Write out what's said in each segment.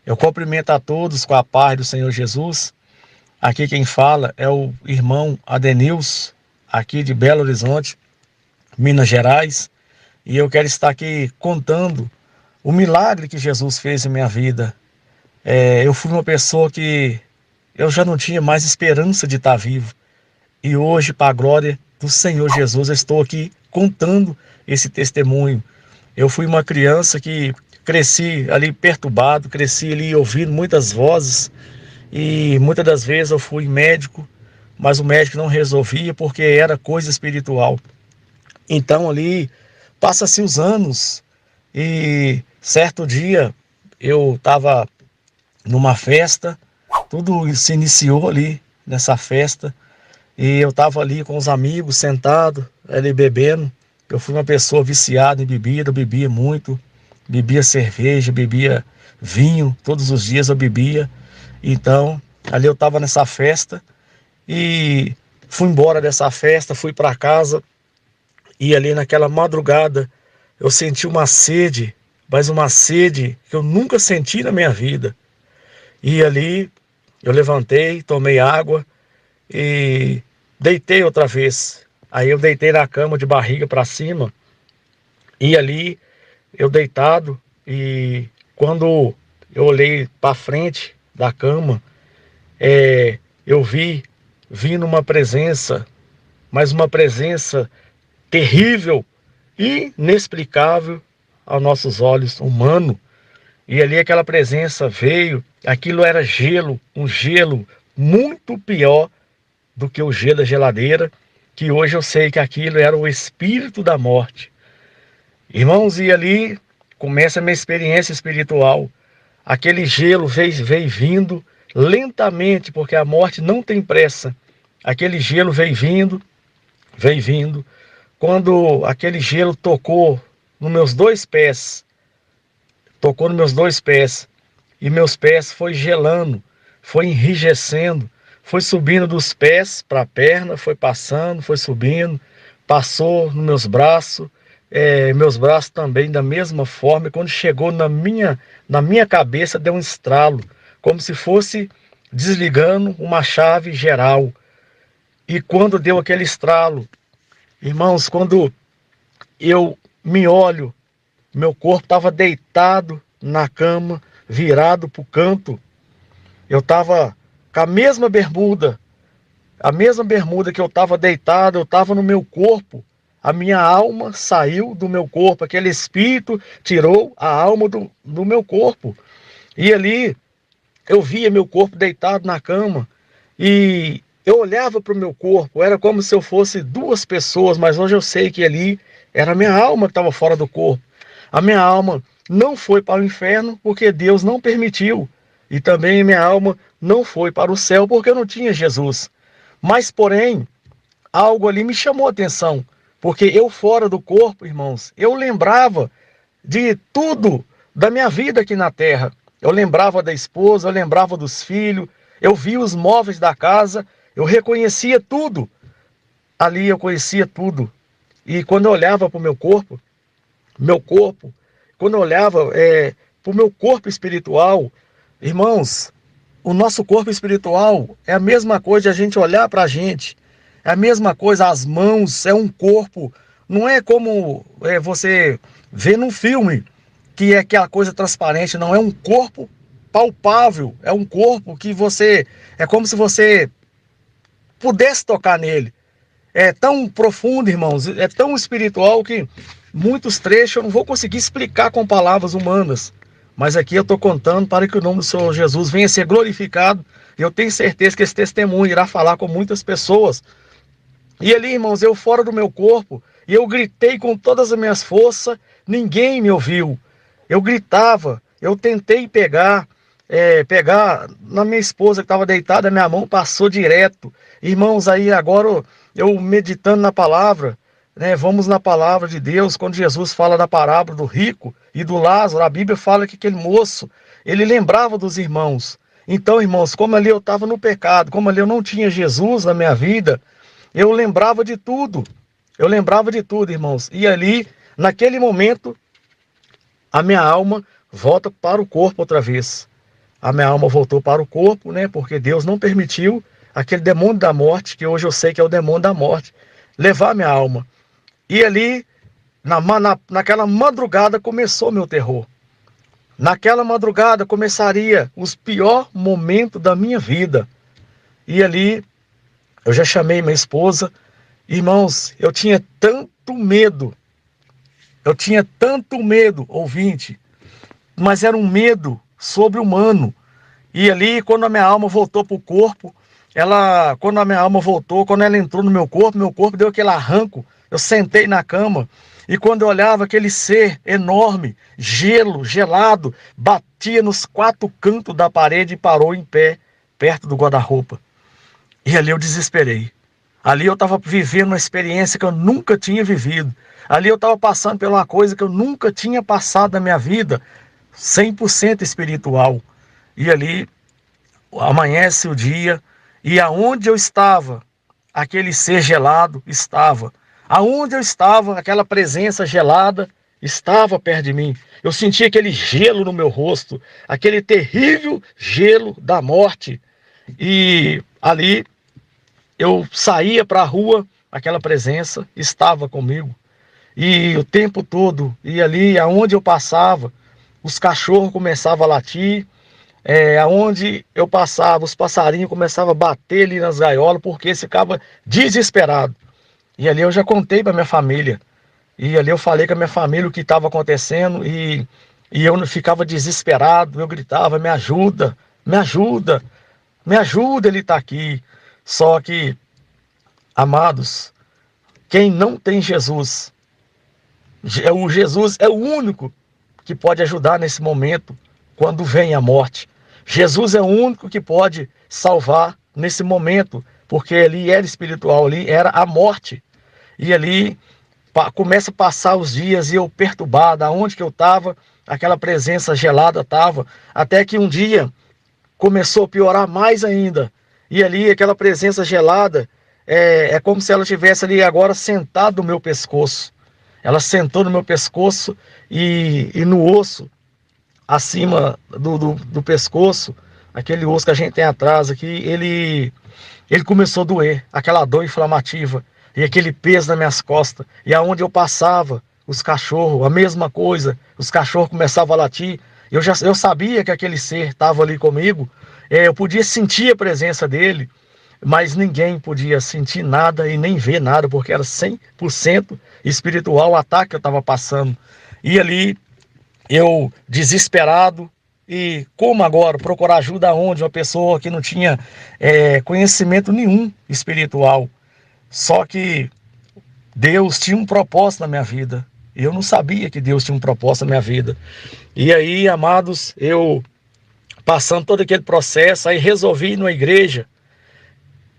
Eu cumprimento a todos com a paz do Senhor Jesus. Aqui quem fala é o irmão Adenilson, aqui de Belo Horizonte, Minas Gerais. E eu quero estar aqui contando o milagre que Jesus fez em minha vida. Eu fui uma pessoa que eu já não tinha mais esperança de estar vivo. E hoje, para a glória do Senhor Jesus, eu estou aqui contando esse testemunho. Eu fui uma criança que cresci ali perturbado, cresci ali ouvindo muitas vozes e muitas das vezes eu fui médico, mas o médico não resolvia porque era coisa espiritual. Então ali passa-se os anos e certo dia eu estava numa festa, tudo se iniciou ali nessa festa e eu estava ali com os amigos sentado ali bebendo. Eu fui uma pessoa viciada em bebida, eu bebia muito, bebia cerveja, bebia vinho, todos os dias eu bebia. Então, ali eu estava nessa festa e fui embora dessa festa, fui para casa e ali naquela madrugada eu senti uma sede, mas uma sede que eu nunca senti na minha vida. E ali eu levantei, tomei água e deitei outra vez. Aí eu deitei na cama de barriga para cima e ali eu deitado e quando eu olhei para frente da cama, eu vi vindo uma presença, mas uma presença terrível, inexplicável aos nossos olhos humanos. E ali aquela presença veio, aquilo era gelo, um gelo muito pior do que o gelo da geladeira, que hoje eu sei que aquilo era o espírito da morte. Irmãos, e ali começa a minha experiência espiritual. Aquele gelo veio vindo lentamente, porque a morte não tem pressa. Aquele gelo veio vindo, veio vindo. Quando aquele gelo tocou nos meus dois pés, tocou nos meus dois pés, e meus pés foi gelando, foi enrijecendo, foi subindo dos pés para a perna, foi passando, foi subindo, passou nos meus braços também da mesma forma, e quando chegou na minha cabeça deu um estralo, como se fosse desligando uma chave geral. E quando deu aquele estralo, irmãos, quando eu me olho, meu corpo estava deitado na cama, virado para o canto. Eu estava com a mesma bermuda que eu estava deitado, eu estava no meu corpo. A minha alma saiu do meu corpo, aquele espírito tirou a alma do meu corpo. E ali eu via meu corpo deitado na cama e eu olhava para o meu corpo, era como se eu fosse duas pessoas, mas hoje eu sei que ali era a minha alma que estava fora do corpo. A minha alma não foi para o inferno porque Deus não permitiu. E também minha alma não foi para o céu porque eu não tinha Jesus. Mas, porém, algo ali me chamou a atenção. Porque eu fora do corpo, irmãos, eu lembrava de tudo da minha vida aqui na terra. Eu lembrava da esposa, eu lembrava dos filhos, eu via os móveis da casa, eu reconhecia tudo. Ali eu conhecia tudo. E quando eu olhava para o meu corpo, quando eu olhava para o meu corpo espiritual, irmãos, o nosso corpo espiritual é a mesma coisa de a gente olhar para a gente, é a mesma coisa, as mãos, é um corpo, não é como você vê num filme, que é aquela coisa transparente, não, é um corpo palpável, é um corpo que é como se você pudesse tocar nele. É tão profundo, irmãos, é tão espiritual que muitos trechos eu não vou conseguir explicar com palavras humanas. Mas aqui eu estou contando para que o nome do Senhor Jesus venha a ser glorificado. E eu tenho certeza que esse testemunho irá falar com muitas pessoas. E ali, irmãos, eu fora do meu corpo, e eu gritei com todas as minhas forças, ninguém me ouviu. Eu gritava, eu tentei pegar na minha esposa que estava deitada, a minha mão passou direto. Irmãos, aí agora eu meditando na palavra, né, vamos na palavra de Deus, quando Jesus fala da parábola do rico e do Lázaro, a Bíblia fala que aquele moço, ele lembrava dos irmãos. Então, irmãos, como ali eu estava no pecado, como ali eu não tinha Jesus na minha vida, eu lembrava de tudo. Eu lembrava de tudo, irmãos. E ali, naquele momento, a minha alma volta para o corpo outra vez. a minha alma voltou para o corpo, né? Porque Deus não permitiu aquele demônio da morte, que hoje eu sei que é o demônio da morte, levar minha alma. E ali, naquela madrugada, começou meu terror. Naquela madrugada começaria os piores momentos da minha vida. E ali, eu já chamei minha esposa. Irmãos, eu tinha tanto medo, ouvinte, mas era um medo sobre-humano. E ali, quando a minha alma voltou para o corpo, quando a minha alma voltou, quando ela entrou no meu corpo deu aquele arranco. Eu sentei na cama e quando eu olhava aquele ser enorme, gelado, batia nos 4 cantos da parede e parou em pé, perto do guarda-roupa. E ali eu desesperei. Ali eu estava vivendo uma experiência que eu nunca tinha vivido. Ali eu estava passando por uma coisa que eu nunca tinha passado na minha vida, 100% espiritual. E ali amanhece o dia, e aonde eu estava, aquele ser gelado estava. Aonde eu estava, aquela presença gelada estava perto de mim. Eu senti aquele gelo no meu rosto, aquele terrível gelo da morte. E ali eu saía para a rua, aquela presença estava comigo. E o tempo todo, e ali aonde eu passava, os cachorros começavam a latir, aonde eu passava, os passarinhos começavam a bater ali nas gaiolas, porque eles ficavam desesperados. E ali eu já contei para minha família. E ali eu falei com a minha família o que estava acontecendo, e eu ficava desesperado, eu gritava, me ajuda, me ajuda, me ajuda, ele está aqui. Só que, amados, quem não tem Jesus, o Jesus é o único que pode ajudar nesse momento, quando vem a morte. Jesus é o único que pode salvar nesse momento, porque ali era espiritual, ali era a morte. E ali começa a passar os dias e eu perturbado, aonde que eu estava, aquela presença gelada estava, até que um dia começou a piorar mais ainda. E ali aquela presença gelada, é como se ela estivesse ali agora sentada no meu pescoço. Ela sentou no meu pescoço e no osso, acima do pescoço, aquele osso que a gente tem atrás aqui, ele começou a doer, aquela dor inflamativa, e aquele peso nas minhas costas, e aonde eu passava, os cachorros, a mesma coisa, os cachorros começavam a latir, eu sabia que aquele ser estava ali comigo, eu podia sentir a presença dele, mas ninguém podia sentir nada e nem ver nada, porque era 100% espiritual o ataque que eu estava passando. E ali, eu desesperado, e como agora procurar ajuda onde uma pessoa que não tinha conhecimento nenhum espiritual. Só que Deus tinha um propósito na minha vida. E eu não sabia que Deus tinha um propósito na minha vida. E aí, amados, eu passando todo aquele processo, aí resolvi ir numa igreja.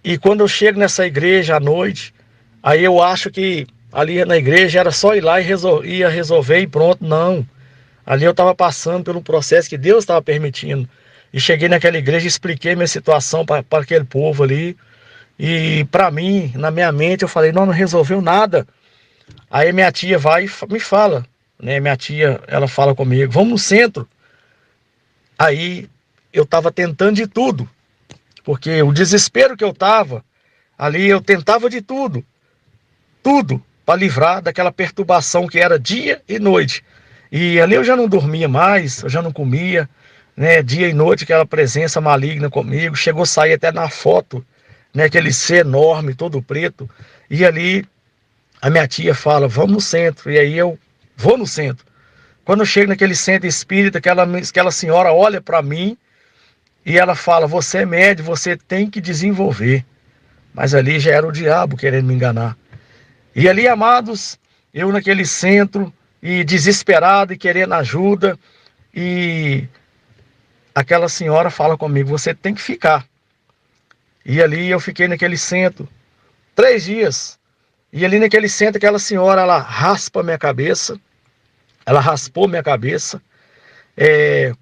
E quando eu chego nessa igreja à noite, aí eu acho que ali na igreja era só ir lá e ia resolver e pronto. Não. Ali eu estava passando por um processo que Deus estava permitindo. E cheguei naquela igreja e expliquei minha situação para aquele povo ali. E para mim, na minha mente, eu falei, não resolveu nada. Aí minha tia vai e me fala, né? Minha tia, ela fala comigo, vamos no centro. Aí eu estava tentando de tudo. Porque o desespero que eu estava, ali eu tentava de tudo. Tudo para livrar daquela perturbação que era dia e noite. E ali eu já não dormia mais, eu já não comia, né? Dia e noite, aquela presença maligna comigo. Chegou a sair até na foto, né? Aquele ser enorme, todo preto. E ali a minha tia fala, vamos no centro. E aí eu vou no centro. Quando eu chego naquele centro espírita, aquela senhora olha para mim e ela fala, você é médium, você tem que desenvolver. Mas ali já era o diabo querendo me enganar. E ali, amados, eu naquele centro, e desesperado e querendo ajuda, e aquela senhora fala comigo, você tem que ficar. E ali eu fiquei naquele centro 3 dias, e ali naquele centro aquela senhora, ela raspa minha cabeça, ela raspou minha cabeça,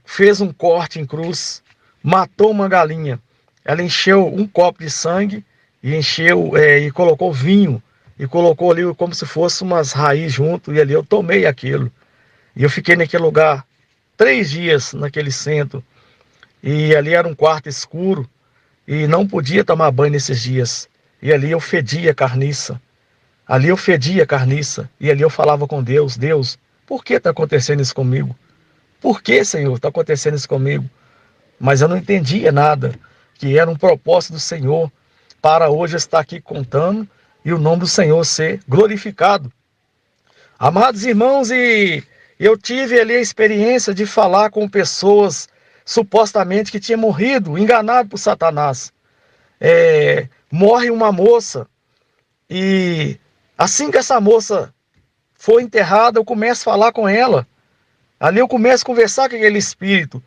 fez um corte em cruz, matou uma galinha, ela encheu um copo de sangue, e e colocou vinho, e colocou ali como se fosse umas raízes junto, e ali eu tomei aquilo. E eu fiquei naquele lugar 3 dias, naquele centro. e ali era um quarto escuro, e não podia tomar banho nesses dias. E ali eu fedia carniça. Ali eu fedia carniça. E ali eu falava com Deus: Deus, por que está acontecendo isso comigo? Por que, Senhor, está acontecendo isso comigo? Mas eu não entendia nada, que era um propósito do Senhor para hoje eu estar aqui contando e o nome do Senhor ser glorificado. Amados irmãos, e eu tive ali a experiência de falar com pessoas supostamente que tinham morrido, enganado por Satanás. Morre uma moça e assim que essa moça foi enterrada, eu começo a falar com ela. Ali eu começo a conversar com aquele espírito.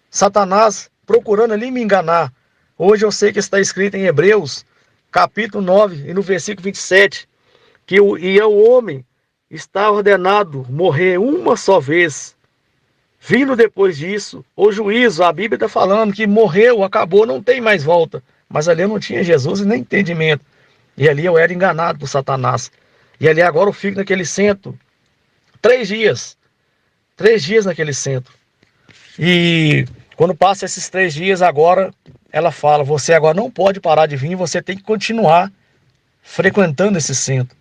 Satanás procurando ali me enganar. Hoje eu sei que está escrito em Hebreus, capítulo 9, e no versículo 27, que o homem está ordenado morrer uma só vez. Vindo depois disso, o juízo, a Bíblia está falando que morreu, acabou, não tem mais volta. Mas ali eu não tinha Jesus e nem entendimento. E ali eu era enganado por Satanás. E ali agora eu fico naquele centro 3 dias. 3 dias naquele centro. E quando passa esses 3 dias, agora ela fala: você agora não pode parar de vir, você tem que continuar frequentando esse centro.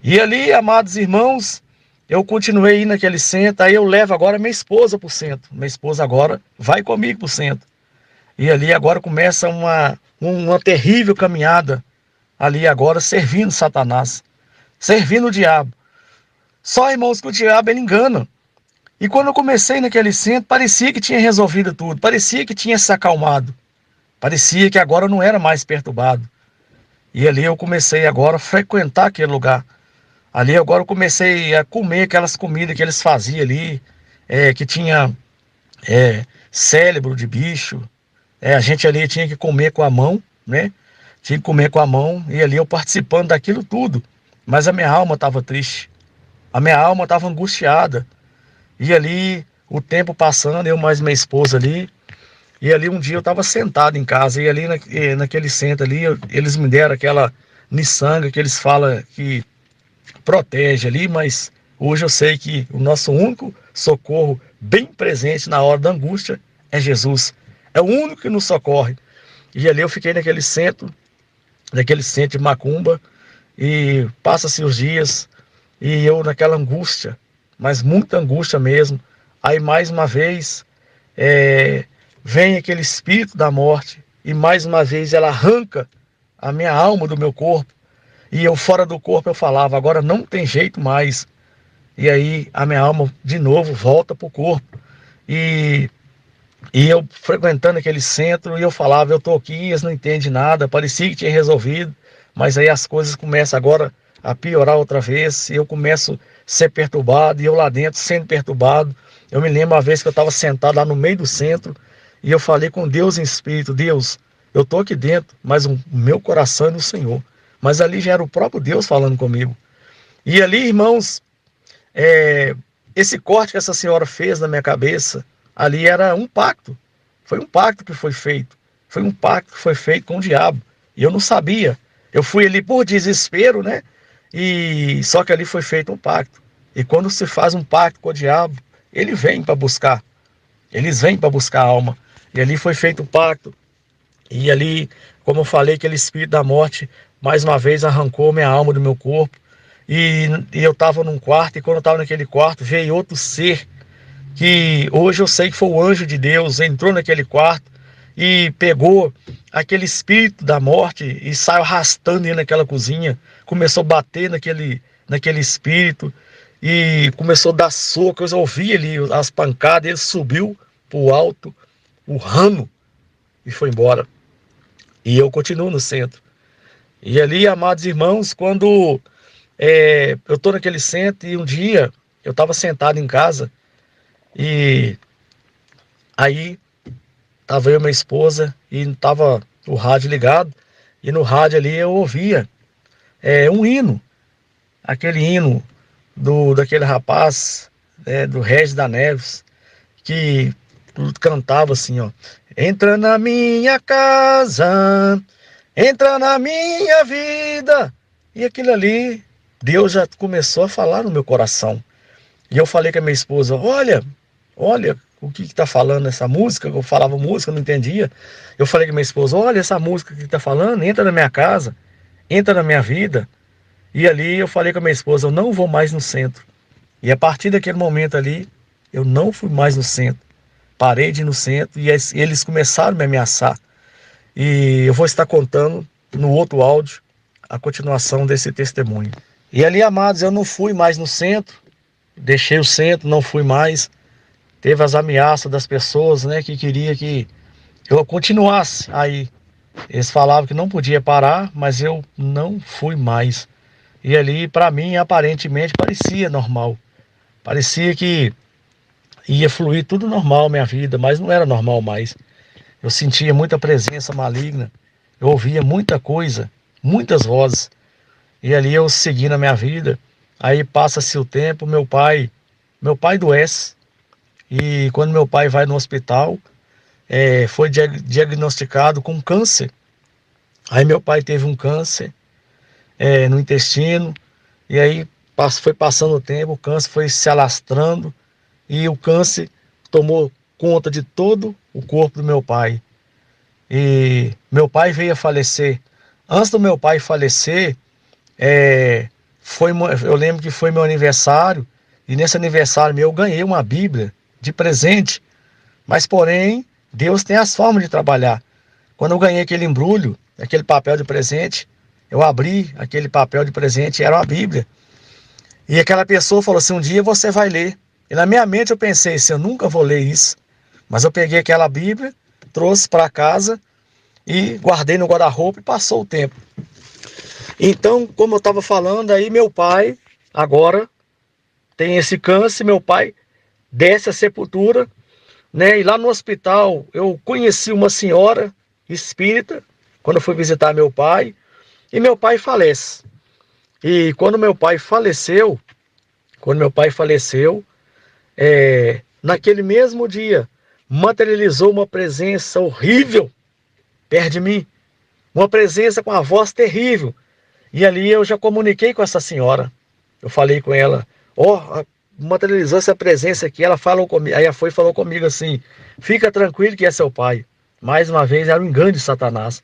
E ali, amados irmãos, eu continuei indo naquele centro. Aí eu levo agora minha esposa para o centro. Minha esposa agora vai comigo para o centro. E ali agora começa uma terrível caminhada. Ali agora servindo Satanás, servindo o diabo. Só, irmãos, que o diabo ele engana. E quando eu comecei naquele centro, parecia que tinha resolvido tudo, parecia que tinha se acalmado, parecia que agora eu não era mais perturbado. E ali eu comecei agora a frequentar aquele lugar. Ali agora eu comecei a comer aquelas comidas que eles faziam ali, que tinha cérebro de bicho. A gente ali tinha que comer com a mão, né? Tinha que comer com a mão, e ali eu participando daquilo tudo. Mas a minha alma estava triste, a minha alma estava angustiada. E ali, o tempo passando, eu mais minha esposa ali, e ali um dia eu estava sentado em casa, e ali naquele centro ali, eles me deram aquela miçanga que eles falam que protege ali, mas hoje eu sei que o nosso único socorro bem presente na hora da angústia é Jesus. É o único que nos socorre. E ali eu fiquei naquele centro de macumba, e passa-se os dias, e eu naquela angústia, mas muita angústia mesmo. Aí mais uma vez vem aquele espírito da morte, e mais uma vez ela arranca a minha alma do meu corpo, e eu fora do corpo eu falava: agora não tem jeito mais. E aí a minha alma de novo volta para o corpo, e eu frequentando aquele centro, e eu falava: eu tô aqui, eles não entendem nada, parecia que tinha resolvido, mas aí as coisas começam agora a piorar outra vez, e eu começo a ser perturbado, e eu lá dentro sendo perturbado. Eu me lembro uma vez que eu estava sentado lá no meio do centro, e eu falei com Deus em espírito: Deus, eu tô aqui dentro, mas o meu coração é no Senhor. Mas ali já era o próprio Deus falando comigo. E ali, irmãos, esse corte que essa senhora fez na minha cabeça, ali era um pacto. Foi um pacto que foi feito. Foi um pacto que foi feito com o diabo. E eu não sabia. Eu fui ali por desespero, né? E só que ali foi feito um pacto. E quando se faz um pacto com o diabo, ele vem para buscar. Eles vêm para buscar a alma. E ali foi feito um pacto. E ali, como eu falei, aquele espírito da morte, mais uma vez arrancou minha alma do meu corpo. E eu estava num quarto, e quando eu estava naquele quarto, veio outro ser, que hoje eu sei que foi o anjo de Deus, entrou naquele quarto e pegou aquele espírito da morte e saiu arrastando ele naquela cozinha, começou a bater naquele espírito, e começou a dar socos. Eu ouvi ali as pancadas, ele subiu para o alto, urrando, e foi embora. E eu continuo no centro. E ali, amados irmãos, quando eu estou naquele centro, e um dia eu estava sentado em casa, e aí estava eu e minha esposa, e estava o rádio ligado, e no rádio ali eu ouvia um hino, aquele hino daquele rapaz, do Regis da Neves, que cantava assim, ó: entra na minha casa, entra na minha vida. E aquilo ali, Deus já começou a falar no meu coração. E eu falei com a minha esposa: olha, o que está falando essa música? Eu falava música, eu não entendia. Eu falei com minha esposa, olha essa música que está falando, entra na minha casa, entra na minha vida. E ali eu falei com a minha esposa, eu não vou mais no centro. E a partir daquele momento ali, eu não fui mais no centro. Parei de ir no centro e eles começaram a me ameaçar. E eu vou estar contando no outro áudio a continuação desse testemunho. E ali, amados, eu não fui mais no centro, deixei o centro, não fui mais. Teve as ameaças das pessoas, né, que queria que eu continuasse aí. Eles falavam que não podia parar, mas eu não fui mais. E ali, para mim, aparentemente parecia normal. Parecia que ia fluir tudo normal minha vida, mas não era normal mais. Eu sentia muita presença maligna, eu ouvia muita coisa, muitas vozes. E ali eu segui na minha vida. Aí passa-se o tempo, meu pai adoece. E quando meu pai vai no hospital, foi diagnosticado com câncer. Aí meu pai teve um câncer no intestino. E aí foi passando o tempo, o câncer foi se alastrando. E o câncer tomou conta de todo o corpo do meu pai. E meu pai veio a falecer. Antes do meu pai falecer, eu lembro que foi meu aniversário. E nesse aniversário meu eu ganhei uma Bíblia de presente. Mas porém, Deus tem as formas de trabalhar. Quando eu ganhei aquele embrulho, aquele papel de presente, eu abri aquele papel de presente e era uma Bíblia. E aquela pessoa falou assim, um dia você vai ler. E na minha mente eu pensei, assim, eu nunca vou ler isso. Mas eu peguei aquela Bíblia, trouxe para casa e guardei no guarda-roupa e passou o tempo. Então, como eu estava falando, aí meu pai agora tem esse câncer, meu pai desce a sepultura, né? E lá no hospital eu conheci uma senhora espírita, quando eu fui visitar meu pai, e meu pai falece. E quando meu pai faleceu, naquele mesmo dia, materializou uma presença horrível perto de mim, uma presença com a voz terrível. E ali eu já comuniquei com essa senhora. Eu falei com ela, materializou essa presença aqui. Ela falou comigo, aí falou comigo assim, fica tranquilo que é seu pai. Mais uma vez era um engano de Satanás.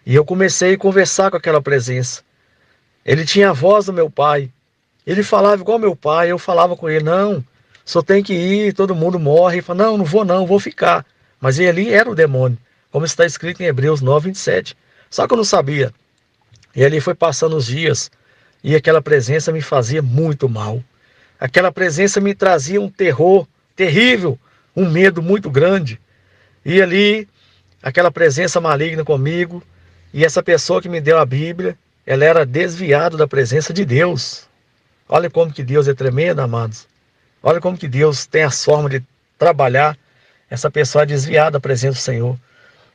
E eu comecei a conversar com aquela presença. Ele tinha a voz do meu pai. Ele falava igual meu pai. Eu falava com ele, não, só tem que ir, todo mundo morre. Ele falou, não vou não, vou ficar. Mas ele ali era o demônio, como está escrito em Hebreus 9:27. Só que eu não sabia. E ali foi passando os dias. E aquela presença me fazia muito mal. Aquela presença me trazia um terror terrível, um medo muito grande. E ali, aquela presença maligna comigo, e essa pessoa que me deu a Bíblia, ela era desviada da presença de Deus. Olha como que Deus é tremendo, amados. Olha como que Deus tem as formas de trabalhar. Essa pessoa é desviada da presença do Senhor.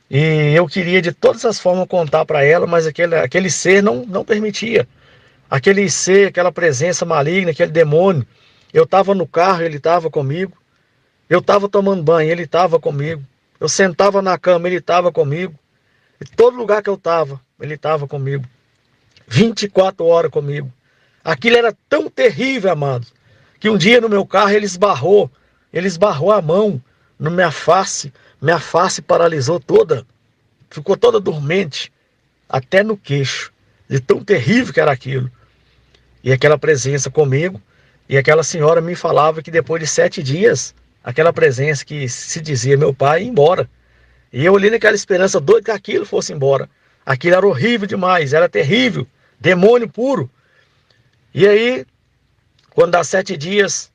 E eu queria de todas as formas contar para ela, mas aquele ser não permitia. Aquele ser, aquela presença maligna, aquele demônio. Eu estava no carro, ele estava comigo. Eu estava tomando banho, ele estava comigo. Eu sentava na cama, ele estava comigo. Em todo lugar que eu estava, ele estava comigo. 24 horas comigo. Aquilo era tão terrível, amados, que um dia no meu carro ele esbarrou a mão na minha face paralisou toda, ficou toda dormente, até no queixo, de tão terrível que era aquilo. E aquela presença comigo, e aquela senhora me falava que depois de 7 dias, aquela presença que se dizia meu pai ia embora. E eu ali naquela esperança doida que aquilo fosse embora. Aquilo era horrível demais, era terrível, demônio puro. E aí, quando dá 7 dias,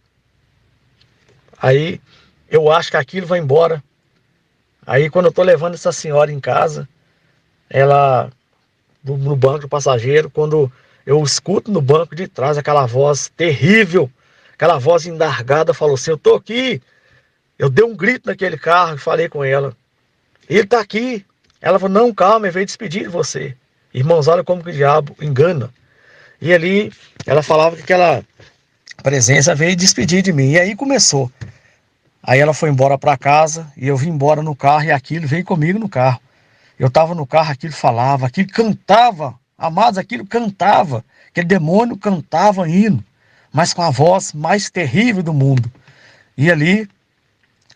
aí eu acho que aquilo vai embora. Aí quando eu tô levando essa senhora em casa, ela no banco do passageiro, quando eu escuto no banco de trás aquela voz terrível, aquela voz endargada, falou assim, eu tô aqui. Eu dei um grito naquele carro e falei com ela, ele tá aqui. Ela falou, não, calma, ele veio despedir de você. Irmãos, olha como que o diabo engana. E ali, ela falava que aquela presença veio despedir de mim. E aí começou. Aí ela foi embora para casa e eu vim embora no carro e aquilo veio comigo no carro. Eu estava no carro, aquilo falava, aquilo cantava. Amados, aquilo cantava. Aquele demônio cantava hino, mas com a voz mais terrível do mundo. E ali,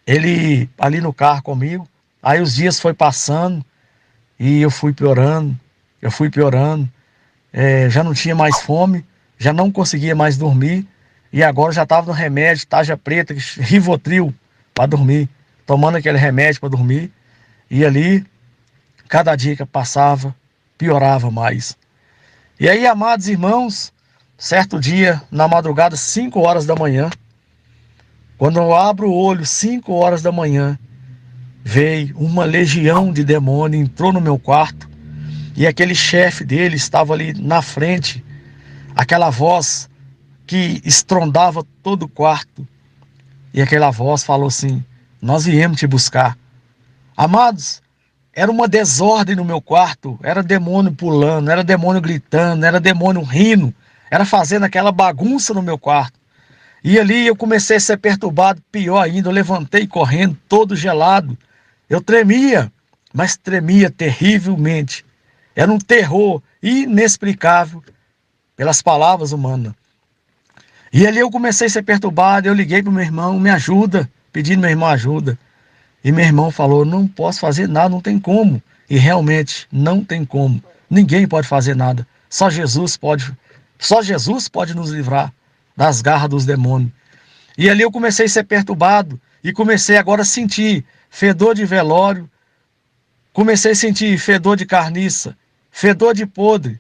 ele ali no carro comigo. Aí os dias foi passando e eu fui piorando, já não tinha mais fome, já não conseguia mais dormir, e agora já estava no remédio, tarja preta, Rivotril, para dormir, tomando aquele remédio para dormir, e ali, cada dia que passava, piorava mais. E aí, amados irmãos, certo dia, na madrugada, 5 horas da manhã, quando eu abro o olho, 5 horas da manhã, veio uma legião de demônio, entrou no meu quarto, e aquele chefe dele estava ali na frente, aquela voz que estrondava todo o quarto, e aquela voz falou assim: nós viemos te buscar. Amados, era uma desordem no meu quarto, era demônio pulando, era demônio gritando, era demônio rindo, era fazendo aquela bagunça no meu quarto. E ali eu comecei a ser perturbado, pior ainda, eu levantei correndo, todo gelado. Eu tremia, mas tremia terrivelmente. Era um terror inexplicável pelas palavras humanas. E ali eu comecei a ser perturbado, eu liguei para o meu irmão, me ajuda, pedindo meu irmão ajuda. E meu irmão falou: não posso fazer nada, não tem como. E realmente não tem como. Ninguém pode fazer nada. Só Jesus pode nos livrar das garras dos demônios. E ali eu comecei a ser perturbado e comecei agora a sentir fedor de velório, comecei a sentir fedor de carniça, fedor de podre.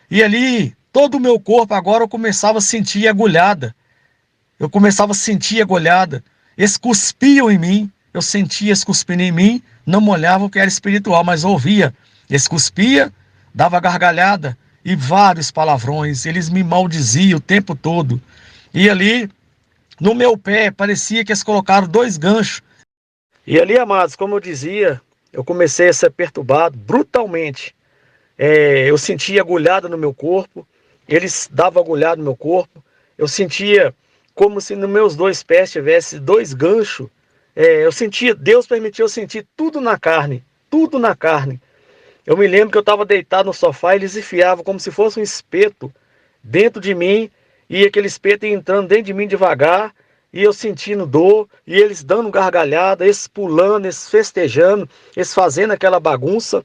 E ali todo o meu corpo agora eu começava a sentir agulhada. Eu começava a sentir agulhada. Eles cuspiam em mim. Eu sentia eles cuspindo em mim. Não molhava o que era espiritual, mas ouvia. Eles cuspia, dava gargalhada e vários palavrões. Eles me maldiziam o tempo todo. E ali, no meu pé, parecia que eles colocaram 2 ganchos. E ali, amados, como eu dizia, eu comecei a ser perturbado brutalmente. Eu sentia agulhada no meu corpo. Eles davam agulhada no meu corpo. Eu sentia como se nos meus 2 pés tivesse 2 ganchos. Eu sentia, Deus permitiu eu sentir tudo na carne. Tudo na carne. Eu me lembro que eu estava deitado no sofá e eles enfiavam como se fosse um espeto dentro de mim. E aquele espeto ia entrando dentro de mim devagar. E eu sentindo dor. E eles dando gargalhada, eles pulando, eles festejando, eles fazendo aquela bagunça.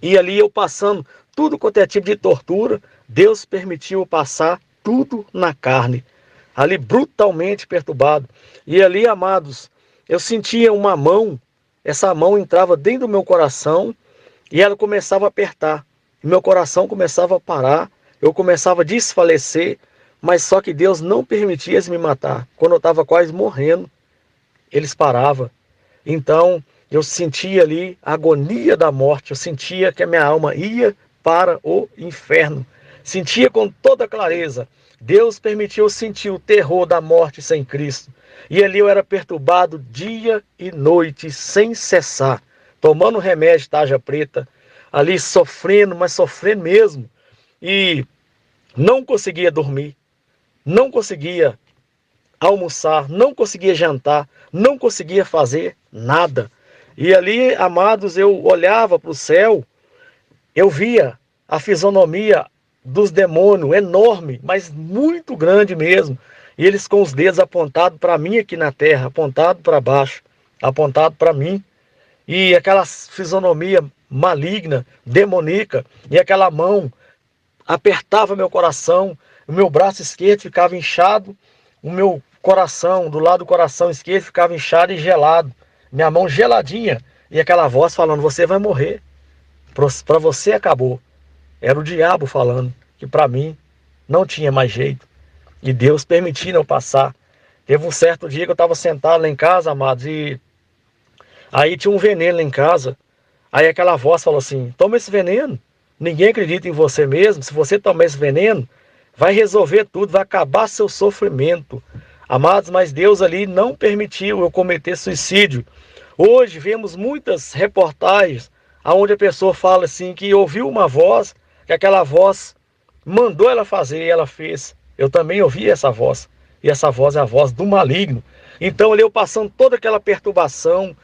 E ali eu passando tudo quanto é tipo de tortura. Deus permitiu eu passar tudo na carne. Ali brutalmente perturbado. E ali, amados, eu sentia uma mão. Essa mão entrava dentro do meu coração e ela começava a apertar. E meu coração começava a parar. Eu começava a desfalecer. Mas só que Deus não permitia eles me matar. Quando eu estava quase morrendo, eles paravam. Então eu sentia ali a agonia da morte. Eu sentia que a minha alma ia para o inferno. Sentia com toda clareza. Deus permitiu eu sentir o terror da morte sem Cristo. E ali eu era perturbado dia e noite, sem cessar. Tomando remédio, tarja preta. Ali sofrendo, mas sofrendo mesmo. E não conseguia dormir. Não conseguia almoçar, não conseguia jantar, não conseguia fazer nada. E ali, amados, eu olhava para o céu, eu via a fisionomia dos demônios enorme, mas muito grande mesmo. E eles com os dedos apontados para mim aqui na terra, apontado para baixo, apontado para mim. E aquela fisionomia maligna, demoníaca, e aquela mão apertava meu coração. O meu braço esquerdo ficava inchado, o meu coração, do lado do coração esquerdo, ficava inchado e gelado. Minha mão geladinha. E aquela voz falando: você vai morrer. Para você acabou. Era o diabo falando que para mim não tinha mais jeito. E Deus permitindo eu passar. Teve um certo dia que eu estava sentado lá em casa, amados, e aí tinha um veneno lá em casa. Aí aquela voz falou assim: toma esse veneno. Ninguém acredita em você mesmo. Se você tomar esse veneno, vai resolver tudo, vai acabar seu sofrimento. Amados, mas Deus ali não permitiu eu cometer suicídio. Hoje vemos muitas reportagens onde a pessoa fala assim que ouviu uma voz, que aquela voz mandou ela fazer e ela fez. Eu também ouvi essa voz. E essa voz é a voz do maligno. Então ali eu passando toda aquela perturbação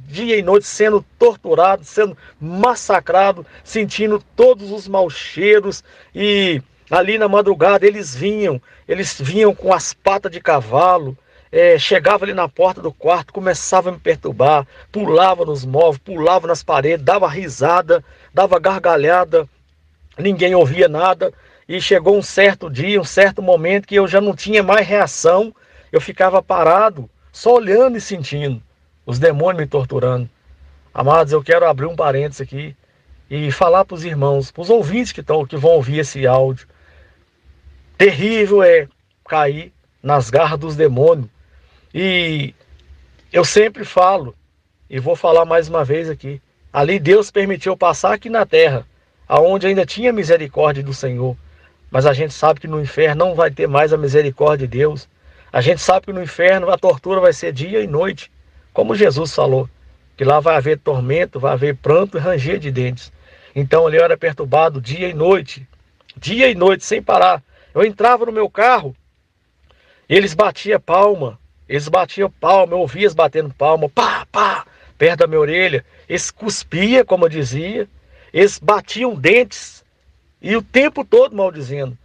dia e noite, sendo torturado, sendo massacrado, sentindo todos os maus cheiros. E ali na madrugada eles vinham com as patas de cavalo, chegava ali na porta do quarto, começava a me perturbar, pulava nos móveis, pulava nas paredes, dava risada, dava gargalhada, ninguém ouvia nada. E chegou um certo dia, um certo momento que eu já não tinha mais reação, eu ficava parado, só olhando e sentindo os demônios me torturando. Amados, eu quero abrir um parênteses aqui e falar para os irmãos, para os ouvintes que vão ouvir esse áudio. Terrível é cair nas garras dos demônios. E eu sempre falo, e vou falar mais uma vez aqui, ali Deus permitiu passar aqui na terra, aonde ainda tinha misericórdia do Senhor. Mas a gente sabe que no inferno não vai ter mais a misericórdia de Deus. A gente sabe que no inferno a tortura vai ser dia e noite, como Jesus falou, que lá vai haver tormento, vai haver pranto e ranger de dentes. Então ali eu era perturbado dia e noite, sem parar. Eu entrava no meu carro, eles batiam palma, eu ouvia eles batendo palma, pá, pá, perto da minha orelha. Eles cuspiam, como eu dizia, eles batiam dentes, e o tempo todo maldizendo.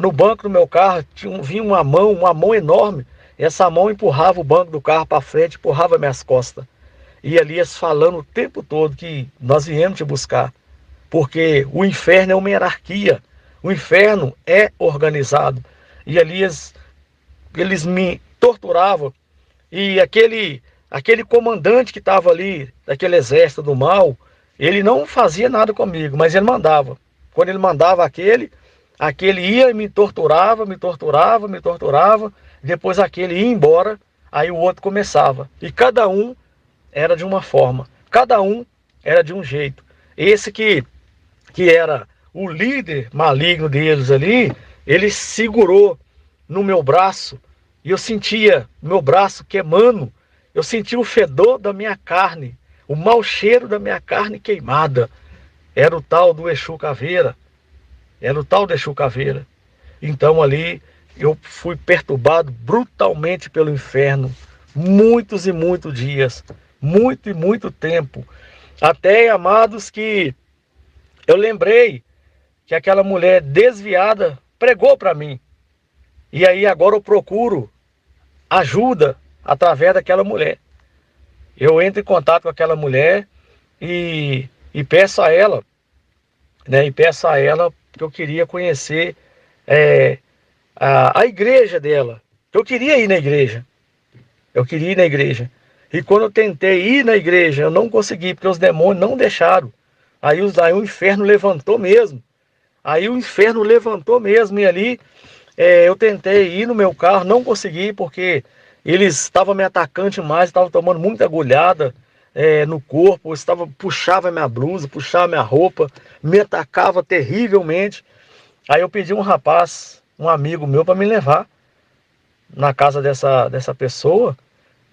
No banco do meu carro vinha uma mão enorme, essa mão empurrava o banco do carro para frente, empurrava minhas costas. E ali eles falando o tempo todo que nós viemos te buscar, porque o inferno é uma hierarquia, o inferno é organizado. E ali eles me torturavam, e aquele comandante que estava ali, daquele exército do mal, ele não fazia nada comigo, mas ele mandava. Quando ele mandava aquele ia e me torturava, depois aquele ia embora, aí o outro começava. E cada um era de uma forma, cada um era de um jeito. Esse que era o líder maligno deles ali, ele segurou no meu braço, e eu sentia meu braço queimando, eu sentia o fedor da minha carne, o mau cheiro da minha carne queimada. Era o tal do Exu Caveira, Então ali eu fui perturbado brutalmente pelo inferno, muitos e muitos dias, muito e muito tempo. Até, amados, que eu lembrei que aquela mulher desviada pregou para mim. E aí agora eu procuro ajuda através daquela mulher. Eu entro em contato com aquela mulher e peço a ela, que eu queria conhecer a igreja dela. Eu queria ir na igreja. E quando eu tentei ir na igreja, eu não consegui, porque os demônios não deixaram. Aí o inferno levantou mesmo. E ali eu tentei ir no meu carro, não consegui, porque eles estavam me atacando demais, estavam tomando muita agulhada no corpo, puxava minha blusa, puxava minha roupa, me atacava terrivelmente. Aí eu pedi um rapaz, um amigo meu, para me levar na casa dessa pessoa,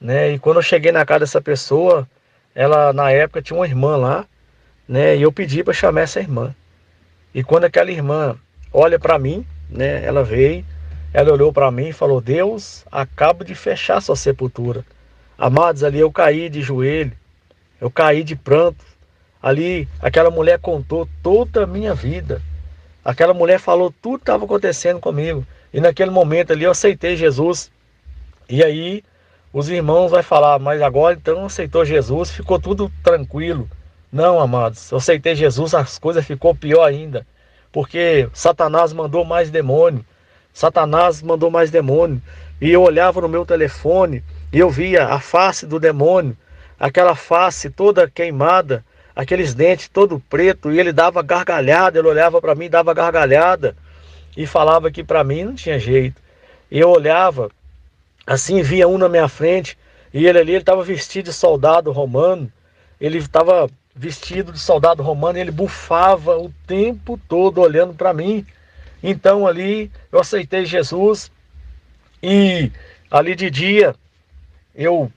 né? E quando eu cheguei na casa dessa pessoa, ela na época tinha uma irmã lá, né? E eu pedi para chamar essa irmã. E quando aquela irmã olha para mim, né? Ela veio, ela olhou para mim e falou: Deus acaba de fechar sua sepultura. Amados, ali eu caí de joelho, eu caí de pranto. Ali aquela mulher contou toda a minha vida. Aquela mulher falou tudo que estava acontecendo comigo. E naquele momento ali eu aceitei Jesus. E aí os irmãos vão falar: mas agora então aceitou Jesus, ficou tudo tranquilo. Não, amados, eu aceitei Jesus, as coisas ficou pior ainda. Porque Satanás mandou mais demônio. E eu olhava no meu telefone e eu via a face do demônio. Aquela face toda queimada, aqueles dentes todo preto, e ele dava gargalhada, ele olhava para mim, dava gargalhada e falava que para mim não tinha jeito. E eu olhava assim, via um na minha frente, e ele estava vestido de soldado romano, e ele bufava o tempo todo olhando para mim. Então ali eu aceitei Jesus, e ali de dia eu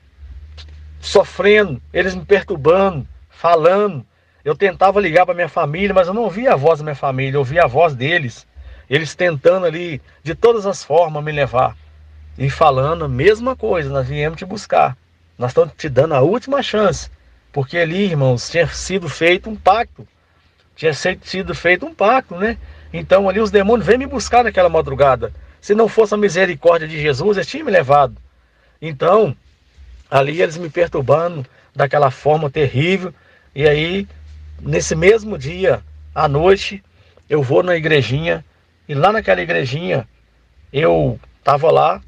sofrendo, eles me perturbando, falando. Eu tentava ligar para minha família, mas eu não ouvia a voz da minha família, eu ouvia a voz deles. Eles tentando ali, de todas as formas, me levar. E falando a mesma coisa: nós viemos te buscar. Nós estamos te dando a última chance. Porque ali, irmãos, tinha sido feito um pacto. Né? Então ali os demônios vêm me buscar naquela madrugada. Se não fosse a misericórdia de Jesus, eles tinham me levado. Então, ali eles me perturbando daquela forma terrível. E aí, nesse mesmo dia, à noite, eu vou na igrejinha. E lá naquela igrejinha, eu estava lá,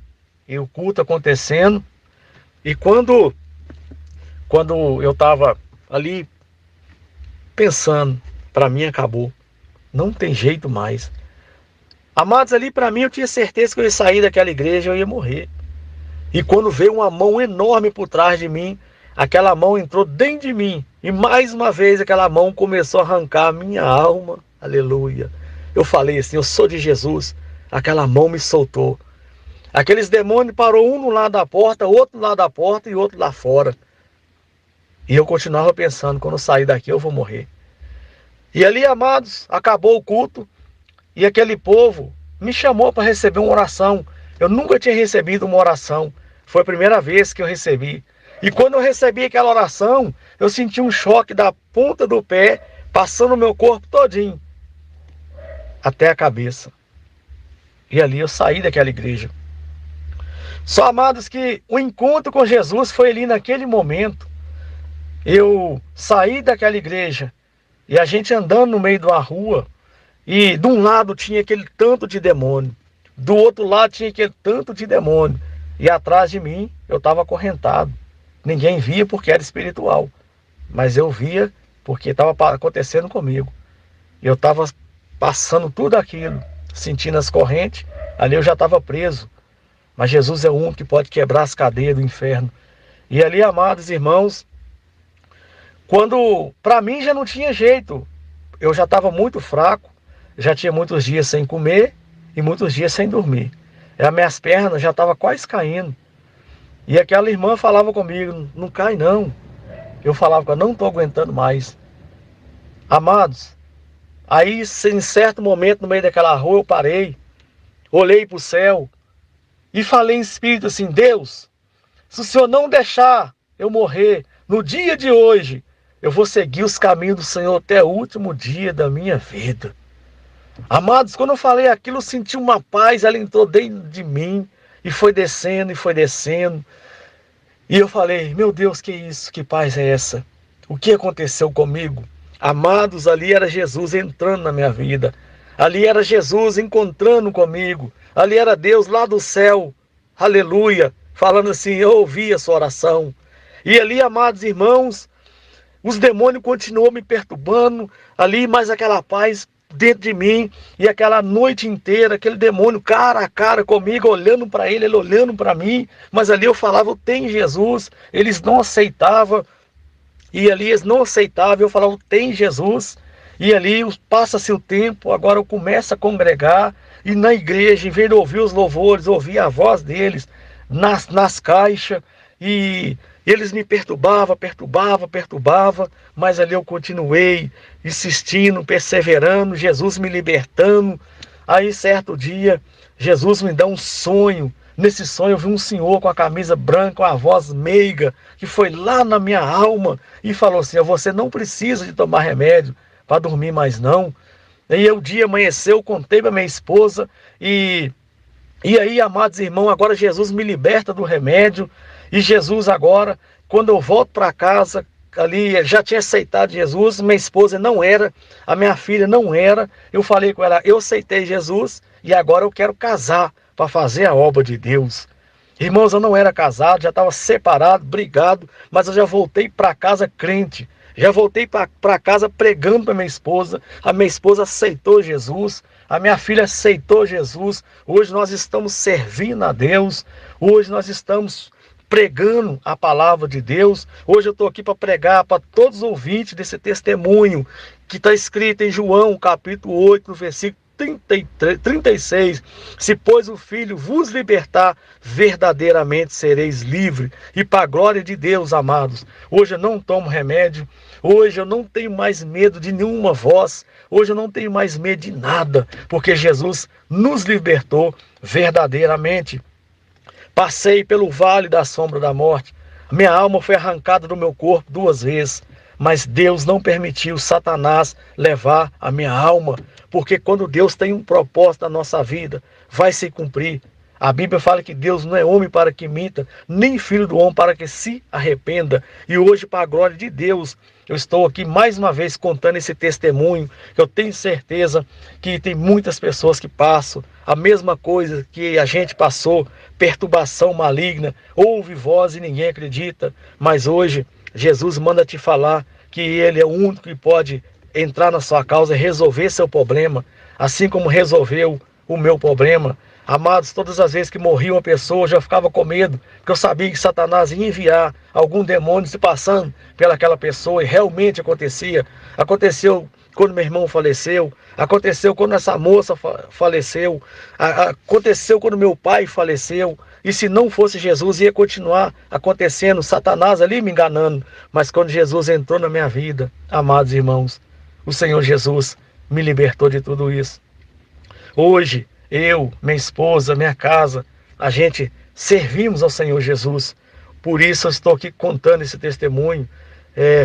e o culto acontecendo. E quando eu estava ali pensando, para mim acabou. Não tem jeito mais. Amados, ali para mim eu tinha certeza que eu ia sair daquela igreja, eu ia morrer. E quando veio uma mão enorme por trás de mim, aquela mão entrou dentro de mim. E mais uma vez aquela mão começou a arrancar a minha alma. Aleluia. Eu falei assim, eu sou de Jesus. Aquela mão me soltou. Aqueles demônios parou um no lado da porta, outro no lado da porta e outro lá fora. E eu continuava pensando, quando eu sair daqui eu vou morrer. E ali, amados, acabou o culto. E aquele povo me chamou para receber uma oração. Eu nunca tinha recebido uma oração. Foi a primeira vez que eu recebi. E quando eu recebi aquela oração, eu senti um choque da ponta do pé, passando o meu corpo todinho, até a cabeça. E ali eu saí daquela igreja. Só, amados, que o encontro com Jesus foi ali naquele momento. Eu saí daquela igreja e a gente andando no meio de uma rua. E de um lado tinha aquele tanto de demônio, do outro lado tinha aquele tanto de demônio. E atrás de mim eu estava acorrentado. Ninguém via porque era espiritual, mas eu via porque estava acontecendo comigo. Eu estava passando tudo aquilo, sentindo as correntes, ali eu já estava preso. Mas Jesus é o único que pode quebrar as cadeias do inferno. E ali, amados irmãos, quando para mim já não tinha jeito, eu já estava muito fraco. Já tinha muitos dias sem comer e muitos dias sem dormir. E as minhas pernas já estavam quase caindo. E aquela irmã falava comigo, não cai não. Eu falava que eu não estou aguentando mais. Amados, aí em certo momento no meio daquela rua eu parei, olhei para o céu e falei em espírito assim, Deus, se o Senhor não deixar eu morrer no dia de hoje, eu vou seguir os caminhos do Senhor até o último dia da minha vida. Amados, quando eu falei aquilo, eu senti uma paz, ela entrou dentro de mim e foi descendo e foi descendo. E eu falei, meu Deus, que isso? Que paz é essa? O que aconteceu comigo? Amados, ali era Jesus entrando na minha vida. Ali era Jesus encontrando comigo. Ali era Deus lá do céu, aleluia, falando assim, eu ouvi a sua oração. E ali, amados irmãos, os demônios continuam me perturbando, ali mais aquela paz dentro de mim, e aquela noite inteira, aquele demônio cara a cara comigo, olhando para ele olhando para mim, mas ali eu falava, eu tenho Jesus, eles não aceitavam, e ali eles não aceitavam, eu falava, eu tenho Jesus, e ali passa-se o tempo, agora eu começo a congregar, e na igreja, em vez de ouvir os louvores, ouvir a voz deles, nas caixas, e eles me perturbavam, mas ali eu continuei insistindo, perseverando, Jesus me libertando. Aí certo dia, Jesus me dá um sonho. Nesse sonho eu vi um senhor com a camisa branca, com a voz meiga, que foi lá na minha alma e falou assim, você não precisa de tomar remédio para dormir mais não. Aí o dia amanheceu, contei para minha esposa e aí, amados irmãos, agora Jesus me liberta do remédio. E Jesus agora, quando eu volto para casa, ali já tinha aceitado Jesus, minha esposa não era, a minha filha não era. Eu falei com ela, eu aceitei Jesus e agora eu quero casar para fazer a obra de Deus. Irmãos, eu não era casado, já estava separado, brigado, mas eu já voltei para casa crente. Já voltei para casa pregando para minha esposa. A minha esposa aceitou Jesus. A minha filha aceitou Jesus. Hoje nós estamos servindo a Deus. Hoje nós estamos pregando a palavra de Deus. Hoje eu estou aqui para pregar para todos os ouvintes desse testemunho que está escrito em João, capítulo 8, no versículo 36, se pois o Filho vos libertar, verdadeiramente sereis livres. E para a glória de Deus, amados, hoje eu não tomo remédio, hoje eu não tenho mais medo de nenhuma voz, hoje eu não tenho mais medo de nada, porque Jesus nos libertou verdadeiramente. Passei pelo vale da sombra da morte, minha alma foi arrancada do meu corpo 2 vezes, mas Deus não permitiu Satanás levar a minha alma, porque quando Deus tem um propósito na nossa vida, vai se cumprir. A Bíblia fala que Deus não é homem para que minta, nem filho do homem para que se arrependa. E hoje, para a glória de Deus, eu estou aqui mais uma vez contando esse testemunho, que eu tenho certeza que tem muitas pessoas que passam a mesma coisa que a gente passou, perturbação maligna, ouve voz e ninguém acredita. Mas hoje, Jesus manda te falar que Ele é o único que pode entrar na sua causa e resolver seu problema, assim como resolveu o meu problema. Amados, todas as vezes que morria uma pessoa, eu já ficava com medo, porque eu sabia que Satanás ia enviar algum demônio se passando pelaquela pessoa, e realmente acontecia. Aconteceu quando meu irmão faleceu, aconteceu quando essa moça faleceu, aconteceu quando meu pai faleceu, e se não fosse Jesus, ia continuar acontecendo, Satanás ali me enganando. Mas quando Jesus entrou na minha vida, amados irmãos, o Senhor Jesus me libertou de tudo isso. Hoje, eu, minha esposa, minha casa, a gente servimos ao Senhor Jesus. Por isso eu estou aqui contando esse testemunho.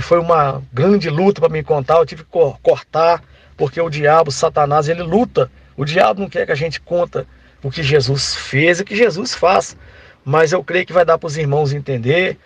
Foi uma grande luta para me contar, eu tive que cortar, porque o diabo, Satanás, ele luta. O diabo não quer que a gente conta o que Jesus fez e o que Jesus faz. Mas eu creio que vai dar para os irmãos entender.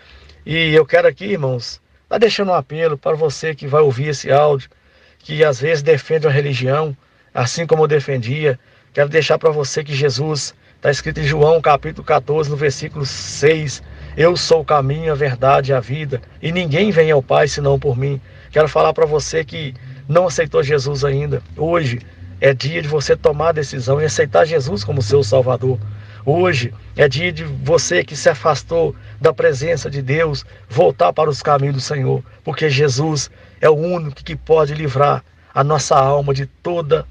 E eu quero aqui, irmãos, tá deixando um apelo para você que vai ouvir esse áudio, que às vezes defende a religião, assim como eu defendia. Quero deixar para você que Jesus, está escrito em João capítulo 14, no versículo 6, eu sou o caminho, a verdade e a vida, e ninguém vem ao Pai senão por mim. Quero falar para você que não aceitou Jesus ainda. Hoje é dia de você tomar a decisão e aceitar Jesus como seu Salvador. Hoje é dia de você que se afastou da presença de Deus, voltar para os caminhos do Senhor, porque Jesus é o único que pode livrar a nossa alma de toda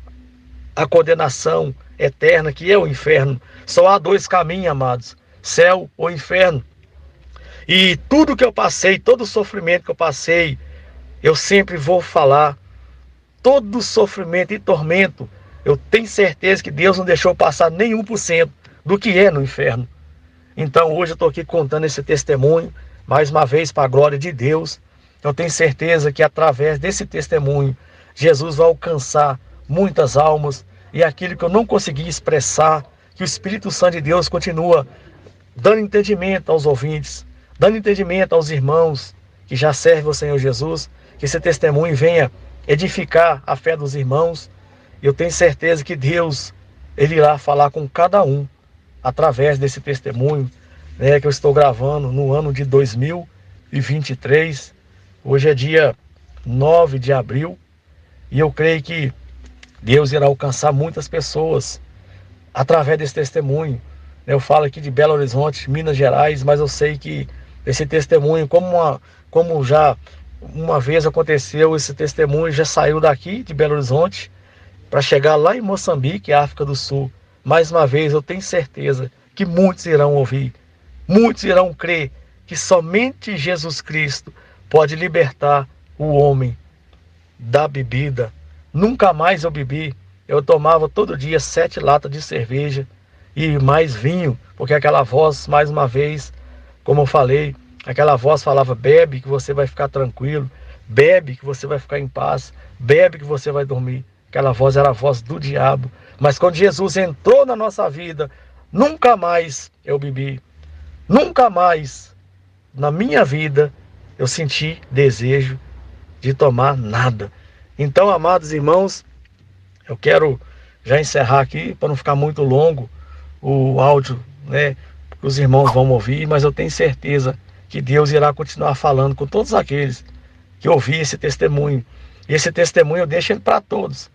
a condenação eterna, que é o inferno. Só há dois caminhos, amados: céu ou inferno. E tudo que eu passei, todo o sofrimento que eu passei, eu sempre vou falar, todo sofrimento e tormento, eu tenho certeza que Deus não deixou passar nem 1% do que é no inferno. Então hoje eu estou aqui contando esse testemunho, mais uma vez para a glória de Deus. Eu tenho certeza que através desse testemunho, Jesus vai alcançar muitas almas, e aquilo que eu não consegui expressar, que o Espírito Santo de Deus continua dando entendimento aos ouvintes, dando entendimento aos irmãos que já servem o Senhor Jesus, que esse testemunho venha edificar a fé dos irmãos. Eu tenho certeza que Deus, Ele irá falar com cada um através desse testemunho, né, que eu estou gravando no ano de 2023. Hoje é dia 9 de abril, e eu creio que Deus irá alcançar muitas pessoas através desse testemunho. Eu falo aqui de Belo Horizonte, Minas Gerais, mas eu sei que esse testemunho, como já uma vez aconteceu, esse testemunho já saiu daqui de Belo Horizonte para chegar lá em Moçambique, África do Sul. Mais uma vez, eu tenho certeza que muitos irão ouvir, muitos irão crer que somente Jesus Cristo pode libertar o homem da bebida. Nunca mais eu bebi. Eu tomava todo dia 7 latas de cerveja e mais vinho, porque aquela voz, mais uma vez, como eu falei, aquela voz falava: bebe que você vai ficar tranquilo, bebe que você vai ficar em paz, bebe que você vai dormir. Aquela voz era a voz do diabo. Mas quando Jesus entrou na nossa vida, nunca mais eu bebi. Nunca mais na minha vida eu senti desejo de tomar nada. Então, amados irmãos, eu quero já encerrar aqui, para não ficar muito longo o áudio, né, que os irmãos vão ouvir, mas eu tenho certeza que Deus irá continuar falando com todos aqueles que ouvir esse testemunho. E esse testemunho eu deixo ele para todos,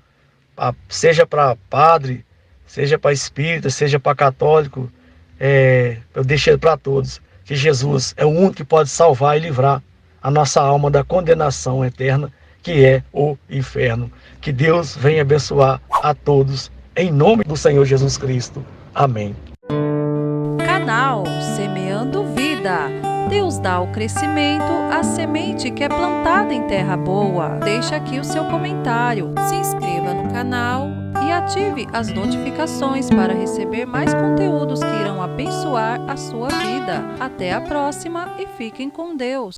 seja para padre, seja para espírita, seja para católico, eu deixo ele para todos, que Jesus é o único que pode salvar e livrar a nossa alma da condenação eterna, que é o inferno. Que Deus venha abençoar a todos, em nome do Senhor Jesus Cristo. Amém. Canal Semeando Vida. Deus dá o crescimento à semente que é plantada em terra boa. Deixa aqui o seu comentário, se inscreva no canal e ative as notificações para receber mais conteúdos que irão abençoar a sua vida. Até a próxima e fiquem com Deus.